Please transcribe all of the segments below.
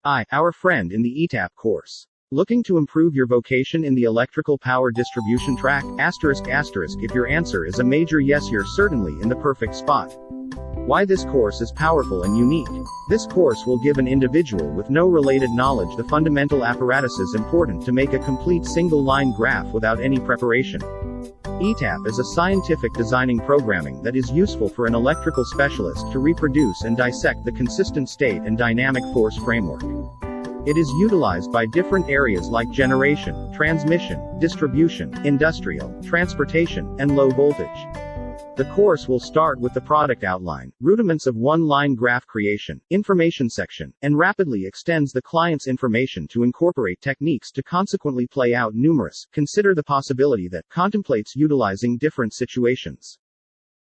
Our friend in the ETAP course. Looking to improve your vocation in the electrical power distribution track? If your answer is a major yes, you're certainly in the perfect spot. Why this course is powerful and unique. This course will give an individual with no related knowledge the fundamental apparatuses important to make a complete single-line graph without any preparation. ETAP is a scientific designing programming that is useful for an electrical specialist to reproduce and dissect the consistent state and dynamic force framework. It is utilized by different areas like generation, transmission, distribution, industrial, transportation, and low voltage. The course will start with the product outline, rudiments of one-line graph creation, information section, and rapidly extends the client's information to incorporate techniques to consequently play out numerous. Consider the possibility that contemplates utilizing different situations.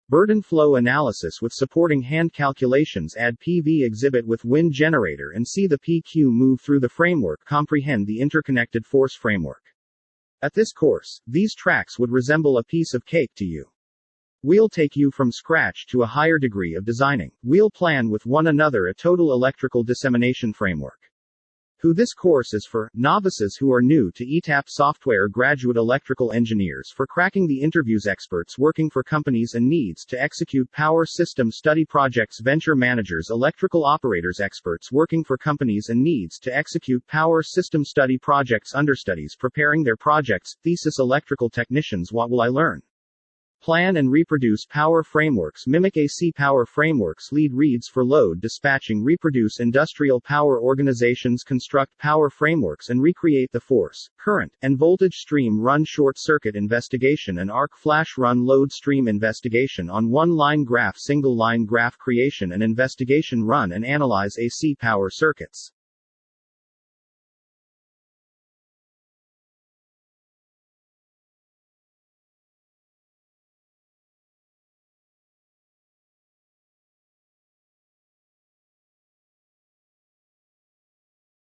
Burden flow analysis with supporting hand calculations. Add PV exhibit with wind generator and see the PQ move through the framework. Comprehend the interconnected force framework. At this course, these tracks would resemble a piece of cake to you. We'll take you from scratch to a higher degree of designing. We'll plan with one another a total electrical dissemination framework. Who this course is for? Novices who are new to ETAP software, graduate electrical engineers for cracking the interviews, experts working for companies and needs to execute power system study projects, venture managers, electrical operators, experts working for companies and needs to execute power system study projects, understudies preparing their projects, thesis, electrical technicians. What will I learn? Plan and reproduce power frameworks, mimic AC power frameworks, lead reads for load dispatching, reproduce industrial power organizations, construct power frameworks and recreate the force, current, and voltage stream run, short circuit investigation and arc flash run, load stream investigation on one-line graph, single-line graph creation and investigation, run and analyze AC power circuits.